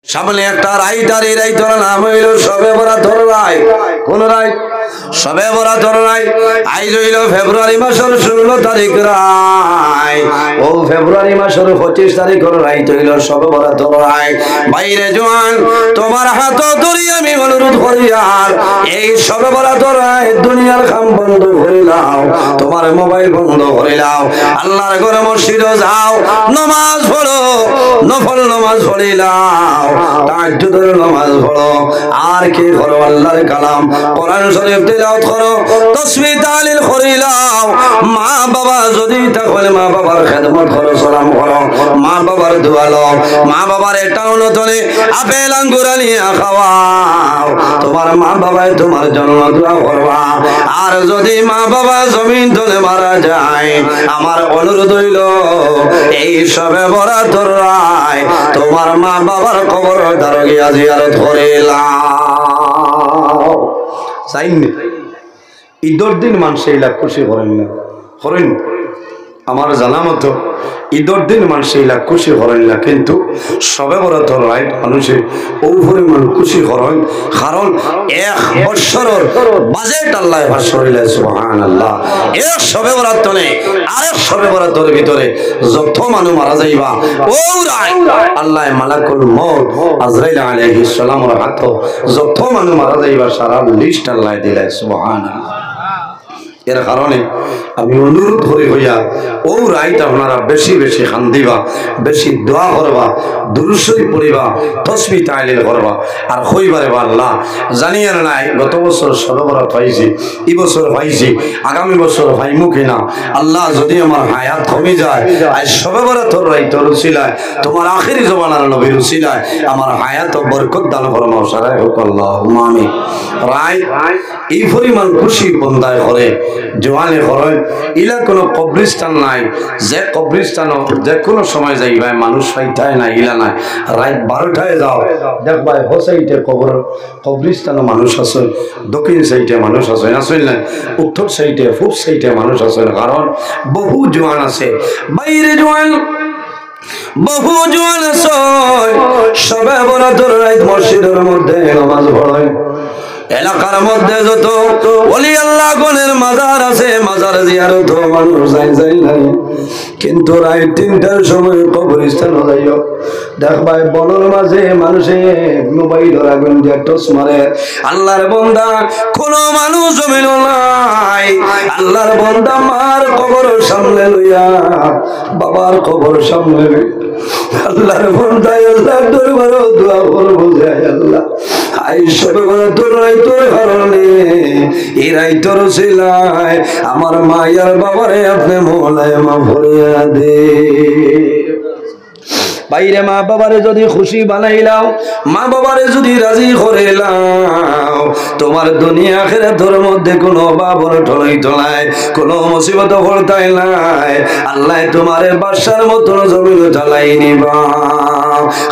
সামনে একটা রাইত, আর এই রাইতের নাম হইল সবে বরাতর রায়। কোন রায়? সবে বরাতর রায়। আজ হইল ফেব্রুয়ারি মাসের 16 তারিখ রায়। ও ফেব্রুয়ারি মাসের 25 তারিখের রাইত হইল সবে বরাতর রায়। বাইরে জোয়ান, তোমার হাত ধরি আমি অনুরোধ করি, আর এই সবে বরাতর রায় দুনিয়ার কাম বন্ধ করে নাও, তোমার মোবাইল বন্ধ করে নাও, আল্লাহর ঘরে মসজিদে যাও, নামাজ পড়ো, নফল নামাজ পড়ে নাও, তাহাজ্জুদের নামাজ পড়ো, আর কি করো? আল্লাহর কালাম কোরআন শরীফ তিলাওয়াত করো, তাসবিহ তাহলিল করে নাও। মা বাবা যদি তাহলে মা বাবার খেদমত করো, সালাম করো, মা বাবার দোয়া লও, মা বাবার এটাও নতনে আপেল আঙ্গুর নিয়ে খাওয়াও, তোমার মা বাবাই তোমার জন্য দোয়া করবা। আর যদি মা বাবা জমিন তলে মারা যায়, আমার অনুরোধ হইল এই সবে বরাতর রায় তোমার মা বাবার কবর দ্বারা গিয়া জিয়ারত করিলাম। চাইনি ঈদের দিন মানুষ এইলা খুশি করেন না, করেন? আমার জানা মতো ঈদের দিন মানুষ এইলা খুশি করেন না, কিন্তু সবে বরাতর রাইট মানুষের পরিমাণ খুশি করেন, কারণ 1 বছরের বাজেট আল্লাহ ভাষ্য হইলে সুবহানাল্লাহ। এক সবে বরাত নেই, আরেক সবে বরাতের ভিতরে যত মানুষ মারা যাইবা ও রায় আল্লাহ মালাকুল মউত আজরাইল আলাইহিস সালামের হাত যত মানুষ মারা যাইবা সারা লিস্ট আল্লাহ দিলে সুবহানাল্লাহ। এর কারণে আমি অনুরোধ করি হইয়া ও রাইত আপনারা বেশি বেশি খান্দিবা, বেশি দোয়া করবা, দুরূদ শরীফ পড়িবা, তাসবিহ তাহলিল করবা, আর কইবারে আল্লাহ জানি আর নাই গত বছর সবে বরাত পাইছি, এই বছর পাইছি, আগামী বছর পাইমু কিনা। আল্লাহ যদি আমার হায়াত কমে যায়, আজ সবে বরাতর রাইতের উসিলায় তোমার আখিরি জমানার নবীর উসিলায় আমার হায়াত ও বরকত দান ফরমাও, সারাই হোক আল্লাহুম্মা আমিন। রায় এই পরিমাণ খুশি বন্দায় করে জোয়ানে করেন, ইলা কোনো কবরিস্তান নাই যে কবরিস্তান যে কোনো সময় যাইবাই মানুষ পাইতায় না, ইলা নাই। রাত 12টায় যাও দেখবাই হো সাইডে কবরিস্তানও মানুষ আছে, দক্ষিণ সাইডে মানুষ আছে, আসেন না উত্তর সাইডে পূব সাইডে মানুষ আছে, কারণ বহু জোয়ান আছে বাইরে, জোয়ান বহু জোয়ান আছে সবে বরাতর রাত মসজিদের মধ্যে নামাজ পড়ে। এলাকার মধ্যে যত ওলি আল্লাহ গণের মাজার আছে, মাজার জিয়ারত মানুষ যাই নাই, কিন্তু রাত 3টার সময় কবরস্থান যাইও দেখবাই বনের মাঝে মানুষে মোবাইলের আগুন দিয়ে টস মারে। আল্লাহর বান্দা কোন মানুষ জমিন নাই, আল্লাহর বান্দা মার কবর সামনে লইয়া, বাবার কবর সামনে লইয়া আল্লাহর বান্দা আল্লাহর দরবারে দোয়া করব, আল্লাহ আই সবে বরাতর রাইতের কারণে এই রাইতের উসিলায় আমার মায়ের বাবারে আপনি মওলায় মাফ করিয়া দে। বাইরে মা বাবারে যদি খুশি বানাইলাও, মা বাবারে যদি রাজি করিলাও, তোমার দুনিয়া আখিরাতের মধ্যে কোনো বাবর ঠলাই ঠলাই কোনো মুসিবত ভরতাই নাই, আল্লাহ তোমারে বাদশার মতন জমিন ঢালাই নিবা।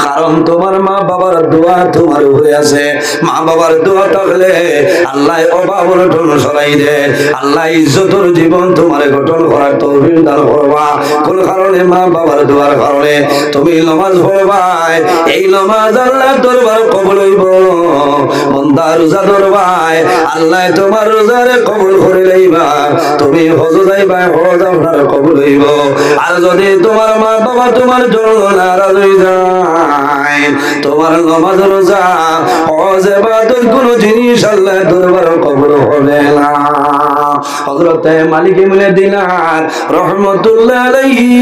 কারণ তোমার মা বাবার দোয়া তোমার উপরে আছে, মা বাবার দোয়া থাকলে আল্লাহ অভাবর ঠন সরাই দে, আল্লাহ ইজ্জতের জীবন তোমার গঠন করার তৌফিক দান করবা। কোন কারণে? মা বাবার দোয়ার কারণে তুমি নামাজ পড়বাই, এই নামাজ আল্লাহর দরবার কবুল হইব। বান্দা রোজা ধরবাই, আল্লাহ তোমার রোজারে কবুল করে লইবা। তুমি হজ যাইবা, হজ আপনার কবুল হইব। আর যদি তোমার মা বাবা তোমার জন্য নারাজ হয়ে যায়, তোমার নামাজ রোজা হজ ইবাদত কোন জিনিস আল্লাহ দরবার কবুল হবে না। হযরত মালিক ইবনে দিনার রহমাতুল্লাহ আলাইহি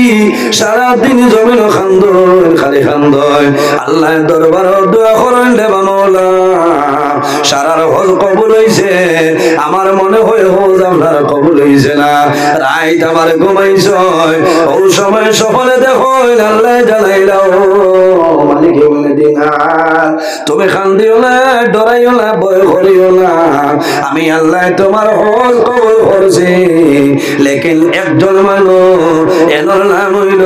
সারা দিন জমিন খান্দন, খালি খান্দন, আল্লাহ দরবার দোয়া করেন দেবা মাওলা সারার হজ কবুল হইছে, আমার মনে হয় হজ আপনার কবুল হইছে না। রাইত আমার ঘুমাইছ, ওই সময় সফলে দেখো আল্লাহ জানাইলাও মালিক ইবনে দিনার তুমি খান্দিও না, ডরাইও না, ভয় করিও না, আমি আল্লাহ তোমার হজ কবুল করছি। লেকিন একজন মানুষ এনার নাম হইল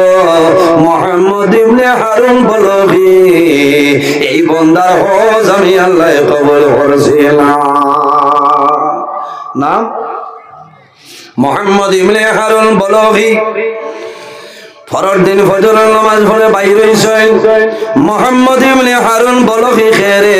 মুহাম্মদ ইবনে হারুন বলবি, এই বান্দার হজ আমি আল্লাহ কবুল করছি না। নাম মুহাম্মদ ইবনে হারুন বলবি। পরের দিন ফজরের নামাজ পড়ে বাইর হইছেন মুহাম্মদ ইবনে হারুন বলো কি খেরে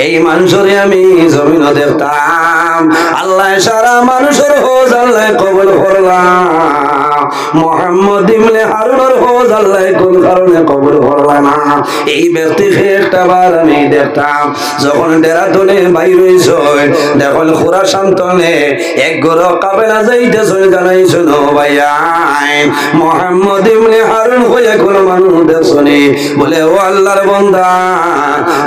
এই মানুষরে আমি জমিনে দেখতাম আল্লাহ সারা মানুষের হজ আল্লাহ কবুল করলাম মুহাম্মদ ইবনে হারুনের হজ আল্লাহ কোন কারণে কবুল করলাম না এই ব্যক্তিকে একটাবার আমি দেখতাম যখন দেরাদুনে বাইর হইছেন দেখুন খুরাসান তলে এক গরো কাফেলা যাইতেছে জানাইছো নো ভাইয়া মুহাম্মদ ইবনে হারুন হয়ে কোন মানুষ দেখছনি বলে ও আল্লাহর বান্দা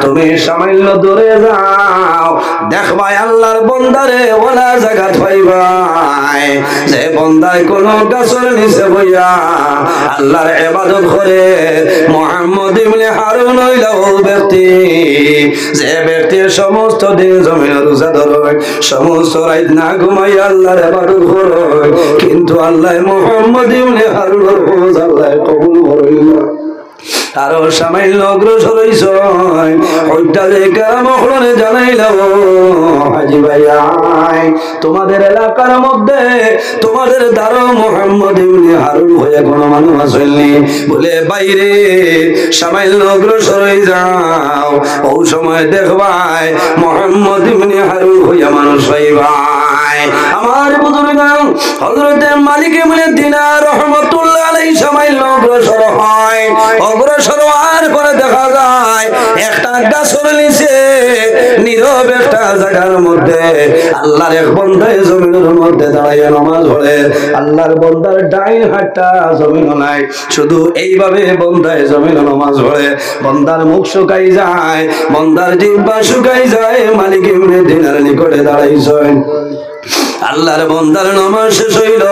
তুমি সামান্য দূরে যাও দেখবাই আল্লাহর বান্দারে ওলা জায়গা পাইবাই যে বান্দায় কোন গাছের নিচে বইয়া আল্লাহর ইবাদত করে মুহাম্মদ ইবনে হারুন হইল ও ব্যক্তি যে ব্যক্তি সমস্ত দিন জমিন রোজা ধরে সমস্ত রাত না ঘুমাই আল্লাহর ইবাদত করে কিন্তু আল্লাহ মুহাম্মদ ইবনে হারুনের হজ আল্লাহ কবুল করিল আরো সামান্য অগ্রসর হইছেন ওইটা যে কেরামখলনে জানাইল হাজি ভাইয়া তোমাদের এলাকার মধ্যে তোমাদের দ্বারা মুহাম্মদ ইবনে হারুন হয়ে কোন মানুষ আসেননি বলে বাইরে সামান্য অগ্রসর হয়ে যাও ও সময় দেখবাই মুহাম্মদ ইবনে হারুন হইয়া মানুষ হইবাই আমার বুজুর্গ হযরত মালিক ইবনে দিনার রাহমাতুল্লাহ আলাইহি সামান্য অগ্রসর হয় অগ্রসর হওয়ার পরে দেখা যায় একটা গাছের নিচে নীরব একটা জায়গার মধ্যে আল্লাহর এক বান্দা জমিনের মধ্যে দাঁড়াইয়া নামাজ পড়ে আল্লাহর বান্দার ডাইন হাতটা জমিন নাই শুধু এইভাবে বান্দায় জমিনে নামাজ পড়ে বান্দার মুখ শুকাই যায় বান্দার জিহ্বা শুকাই যায় মালিক ইবনে দিনার নিকটে দাঁড়াইছেন আল্লাহর বান্দার নামাজ শেষ হইল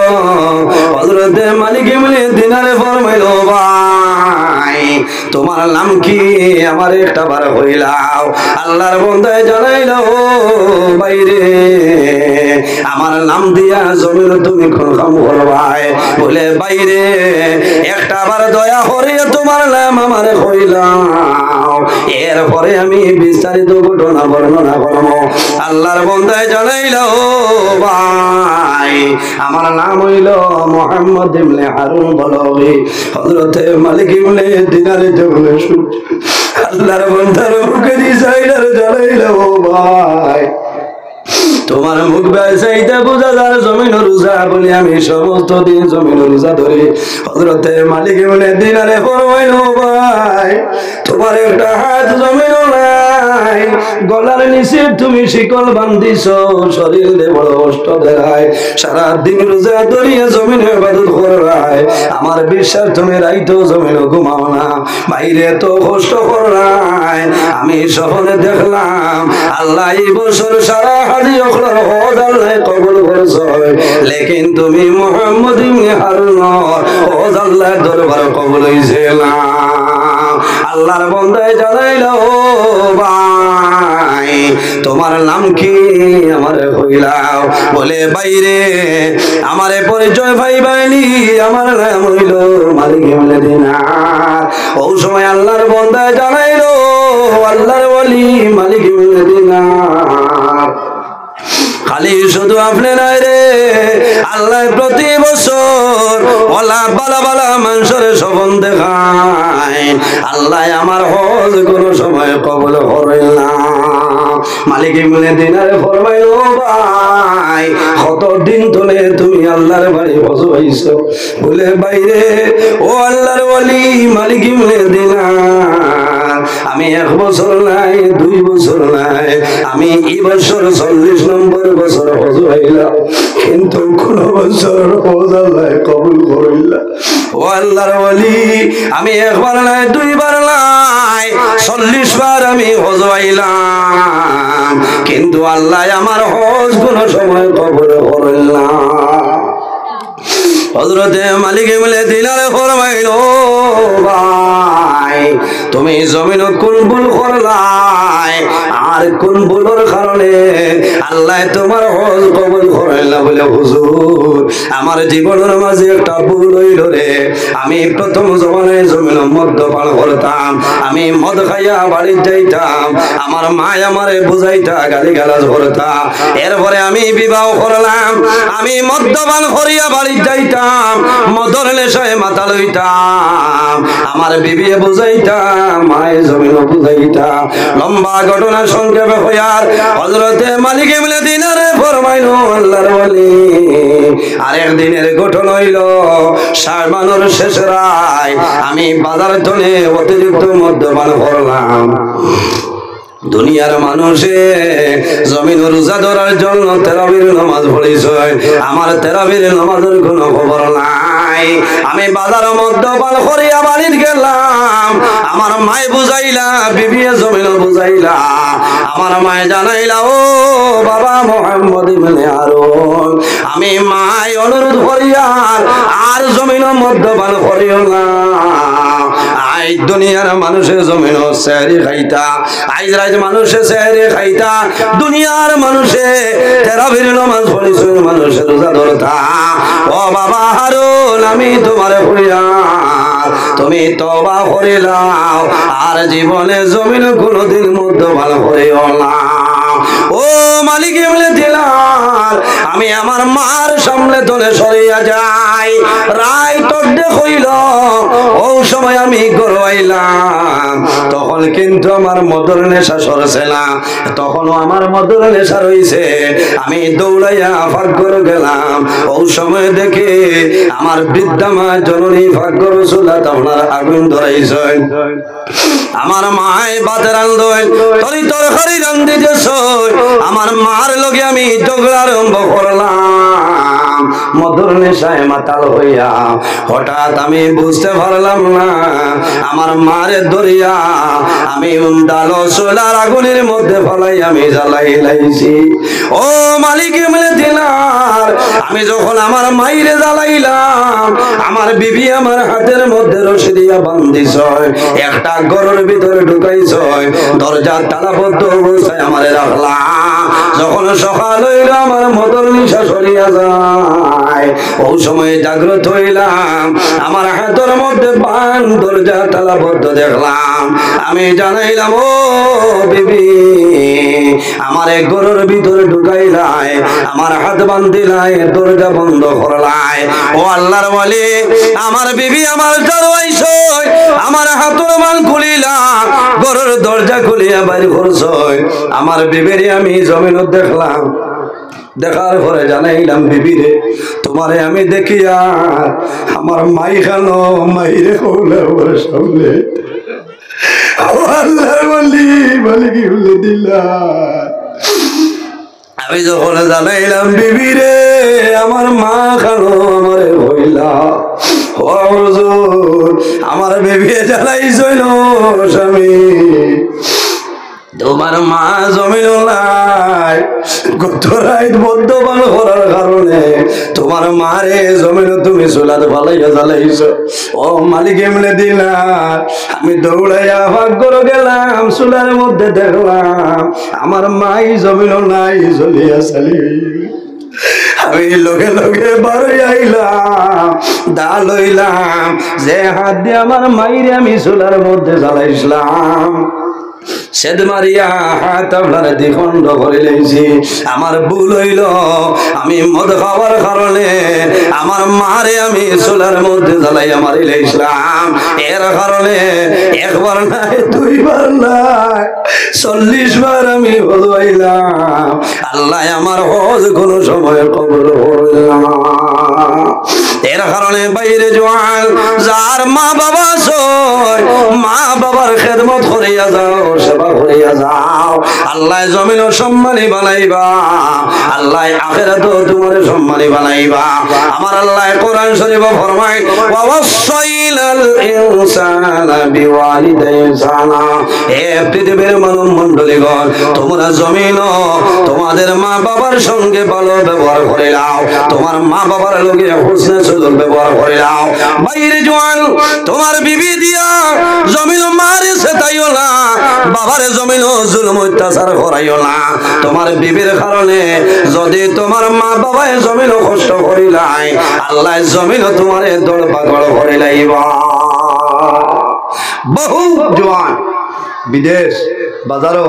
হযরত মালিক ইবনে দিনারে ফরমাইলো ভাই তোমার নাম কি আমার একটা বার হইলাও আল্লাহর বান্দায় জানাইলো বাইরে আমার নাম দিয়া জমিন তুমি কোন কাম করবাই বলে বাইরে একটা বার দয়া করে তোমার নাম আমারে কইলাও এরপরে আমি বিস্তারিত ঘটনা বর্ণনা করব আল্লাহর বান্দায় জানাইলো ভাই আমার নাম হইল মুহাম্মদ ইবনে হারুন বলবি হযরত মালিক ইবনে দিনারে যখন আল্লাহর বান্দার মুখে দিছাইলার জানাইলো ভাই তোমার মুখ বেসাইতে বুঝা যার জমিন রোজা বলি আমি সমস্ত দিন জমিন রোজা ধরি হযরত মালিক ইবনে দিনারে ফরমাইলো ভাই তোমার একটা হাত জমিন নাই গলার নিচে তুমি শিকল বান্ধিছো শরীরে বড় কষ্ট দেখায় সারা দিন রোজা ধরিয়া জমিনে ইবাদত করায় আমার বিশ্বাস তুমি রাইতো জমিনে ঘুমাও না বাইরে তো কষ্ট করায় আমি শহরে দেখলাম আল্লাহ এই বছর সারা হাজি অখলার হজ আল্লাহ কবুল করেছে লেকিন তুমি মুহাম্মদ ইবনে হারুন হজ আল্লাহর দরবারে কবুল হইছে না আল্লাহর বান্দায় জানাইলো ভাই তোমার নাম কি আমারে কইলাও বলে বাইরে আমারে পরিচয় ভাই বাইনি আমার নাম হইল মালিক ইবনে দিনার ও সময় আল্লাহর বান্দায় জানাইলো আল্লাহর ওলি মালিক ইবনে দিনার খালি শুধু আপনি নাই রে আল্লাহ প্রতি বছর ওলা বালা বালা মানুষের স্বপন দেখায় আল্লাহ আমার হজ কোনো সময় কবুল করেন না মালিক ইবনে দিনারে ফরমাইলো ভাই কত দিন ধরে তুমি আল্লাহর বাড়ি হজ হইছো বলে বাইরে ও আল্লাহর ওলি মালিক ইবনে দিনার আমি 1 বছর নাই 2 বছর নাই আমি এই বছর 40 নম্বর বছর হজ হইলাম কিন্তু কোন বছর হজ আল্লাহ কবুল করিল ও আল্লাহর ওলি আমি 1 বার নাই 2 বার নাই 40 বার আমি হজ হইলাম কিন্তু আল্লাহ আমার হজ কোন সময় কবুল করিল না হযরত মালিক ইবনে দিনার ফরমাইলো ভাই তুমি জমিন কোন ভুল করলাই আর কোন ভুলের কারণে আল্লাহ তোমার হজ কবুল করে না বলে হুজুর আমার জীবনের মাঝে একটা ভুল হইল রে। আমি প্রথম জমানায় জমিন মদ্যপান করতাম, আমি মদ খাইয়া বাড়ি যাইতাম, আমার মা আমারে বুঝাইতা গালি গালাজ করতা। এরপরে আমি বিবাহ করলাম, আমি মদ্যপান করিয়া বাড়ি যাইতাম, মদর নেশায় মাথা লইতাম, আমার বিবি বুঝাইতাম, মায়ের জমিন বুঝাইতা। লম্বা ঘটনা সংক্ষেপে হইয়ার হযরতে মালিক ইবনে দিনারে ফরমাইলো আল্লাহর ওলি আরেক দিনের ঘটনা হইল শাবানের শেষ রায় আমি বাজার ধরে অতিরিক্ত মদ্যপান করলাম। দুনিয়ার মানুষে জমিন রোজা ধরার জন্য তেরাবির নামাজ পড়েছে, আমার তেরাবির নামাজের কোনো খবর নাই। আমি বাজার মদ্যপান করিয়া বাড়ির গেলাম, আমার মায় বুঝাইলা, বিবিয়ে জমিন বুঝাইলা, আমার মায় জানাইলা ও বাবা মোহাম্মদ ইবনে হারুন আমি মায় অনুরোধ করিয়া আর জমিন মদ্যপান করিও না। আই দুনিয়ার মানুষের জমিন সেহরি খাইতা, আইজ রাইজ মানুষে সেহরি খাইতা, দুনিয়ার মানুষে তেরাবির নামাজ পড়িছে, মানুষের রোজা ধরতা। ও বাবা হারুন আমি তোমারে কইয়া তুমি তওবা করিলাও আর জীবনে জমিন কোনদিন মদ্যপান করিও না। ও মালিক ইবনে দিনার আমি আমার মার সামনে ধরে সরিয়া যাই, রায় তড্ডে কইল। ও সময় আমি গড়াইলাম, তখন কিন্তু আমার মদর নেশা সরছে না, তখনও আমার মদর নেশা রইছে। আমি দৌড়াইয়া ফাঁকর গেলাম, ও সময় দেখে আমার বৃদ্ধা মা জননী ফাঁকর চুলা তোমরা আগুন ধরাইছে। আমার মায় ভাতের রান্ধন তরি তরকারি রান্ধিতেছ, আমার মার লগে আমি ঝগড়া আরম্ভ করলাম। মধুর নেশায় মাতাল হইয়া হঠাৎ আমি বুঝতে পারলাম না, আমার মারে ধরিয়া আমি ডালো চুলার আগুনের মধ্যে ফলাই আমি জ্বালাই লাইছি। ও মালিক ইবনে দিনার আমি যখন আমার মাইরে জ্বালাইলাম, আমার বিবি আমার হাতের মধ্যে রশি দিয়া বান্ধিছ, একটা ঘরের ভিতরে ঢুকাইছ, দরজার তালাবদ্ধ অবস্থায় আমারে রাখলাম। যখন সকাল হইল আমার মদর নিশা সরিয়া যায়, ও সময় জাগ্রত হইলাম, আমার হাতের মধ্যে বান দরজা তালাবদ্ধ দেখলাম। আমি জানাইলাম ও বিবি আমার এক ঘরের ভিতরে ঢুকাইলাই, আমার হাত বান্ধিলাই, দরজা বন্ধ করলাই। ও আল্লাহর ওয়ালি আমার বিবি আমার দরওয়াইছ, আমার হাতের বান খুলিলাম, ঘরের দরজা খুলিয়া বাইরে করছ। আমার বিবিরে আমি জমিন দেখলাম, দেখার পরে জানাইলাম বিবিরে তোমারে আমি দেখিয়া আমার মাই খানো মাইরে হলে সামনে আল্লাহর ওয়ালি মালিক ইবনে দিনার আমি যখন জানাইলাম বিবিরে আমার মা খানো আমারে হইলা, ও হুজুর আমার বিবি জানাইছিল স্বামী তোমার মা জমিন নাই, গত রাত মদ্যপান করার কারণে তোমার মারে জমিন তুমি চুলাত ফালাইয়া জ্বালাইছ। ও মালিক ইবনে দিনার আমি দৌড়াইয়া ভাগ্যর গেলাম, চুলার মধ্যে দেখলাম আমার মাই জমিন নাই, জ্বলিয়া চালি। আমি লগে লগে বাড়ি আইলাম, দা লইলাম, যে হাত দিয়ে আমার মাইরে আমি চুলার মধ্যে জ্বালাইছিলাম, সেদ মারিয়া হাত আপনার দ্বিখণ্ড করে লেগেছি। আমার ভুল হইল, আমি মদ খাওয়ার কারণে আমার মারে আমি চুলার মধ্যে জ্বালাইয়া মারি লেগেছিলাম। এর কারণে একবার নাই, দুইবার নাই, 40 বার আমি হইলাম। আল্লাহ আমার হজ কোন সময় কবুল করলাম। এর কারণে বাইরে জোয়ান যার মা বাবা সই, মা বাবার খেদমত করিয়া যাও, সেবা করিয়া যাও। আল্লাহ জমিনও সম্মানী বানাইবা, আল্লাহ আখিরাতও তোমার সম্মানী বানাইবা। আমার আল্লাহ কোরআন শরীফে ফরমায় ওয়াসাইলাল ইনসানা বিওয়ালিদাইহি ইহসানা। হে পৃথিবীর মানব মণ্ডলীগণ, তোমরা জমিনও তোমাদের মা বাবার সঙ্গে ভালো ব্যবহার করে নাও, তোমার মা বাবার লগে হুসনে সুলুক ব্যবহার করে নাও। বাইরে জওয়ান তোমার বিবি দিয়া জমিন মারে সেটাইও না, বাবারে জমিন জুলুম অত্যাচার করাইও না। তোমার বিবির কারণে যদি তোমার মা বাবায় জমিন কষ্ট করিলাই, আল্লাহ জমিন তোমারে দৌড় পাগড় করিলাইবা। বহু জওয়ান বিদেশ বাজারও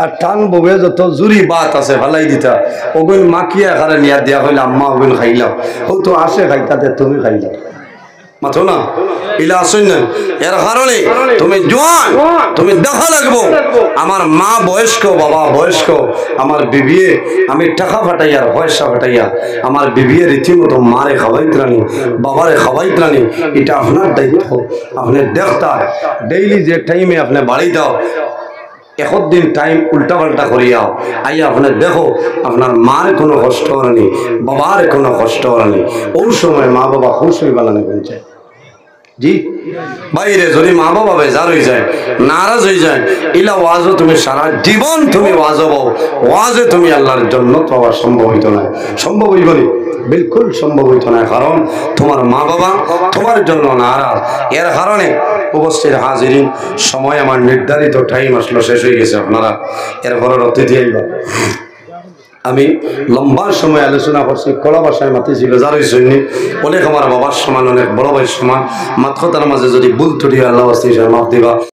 আর টান ববে যত জুরি বাত আছে ভালাই দিতা ওগুন মাকিয়া খারে নিয়া দিয়া হইলে আম্মা ওগুন খাইলাম, ও তো আসে খাইতাতে তুমি খাইলাম মাথো না ইলা আসেন না। এর কারণে তুমি জওয়ান, তুমি দেখা লাগবো আমার মা বয়স্ক, বাবা বয়স্ক, আমার বিবিয়ে আমি টাকা ফাটাইয়া পয়সা ফাটাইয়া আমার বিবিয়ে রীতিমতো মারে খাওয়াইত্রানি, বাবারে খাওয়াইত্রানি, এটা আপনার দায়িত্ব। আপনি দেখতা ডেইলি যে টাইমে আপনি বাড়ি দাও, এখন দিন টাইম উল্টা পাল্টা করিয়াও আইয়া আপনার দেখো আপনার মার কোনো কষ্ট হয়নি, বাবার কোনো কষ্ট হয়নি। ওই সময় মা বাবা খুশ হয়ে বানানো বলছে জি বাইরে যদি মা বাবা বেজার হয়ে যায়, নারাজ হয়ে যায়, ইলা ওয়াজও তুমি সারা জীবন তুমি ওয়াজ হবো, ওয়াজে তুমি আল্লাহর জন্য তো আবার সম্ভব হইতো না, সম্ভব হইব না, বিলকুল সম্ভব হইতো না। কারণ তোমার মা বাবা তোমার জন্য নারাজ। এর কারণে উপস্থিত হাজিরিন, সময় আমার নির্ধারিত টাইম আসলো, শেষ হয়ে গেছে। আপনারা এরপরে অতিথি আইবা। আমি লম্বা সময় আলোচনা করছি, কলা ভাষায় মাতিছিল যার জন্য অনেক আমার বাবার সমান, অনেক বড় ভাইয়ের সমান। মাত্র তার মাঝে যদি ভুল ত্রুটি আল্লাহ মাফ দিবা।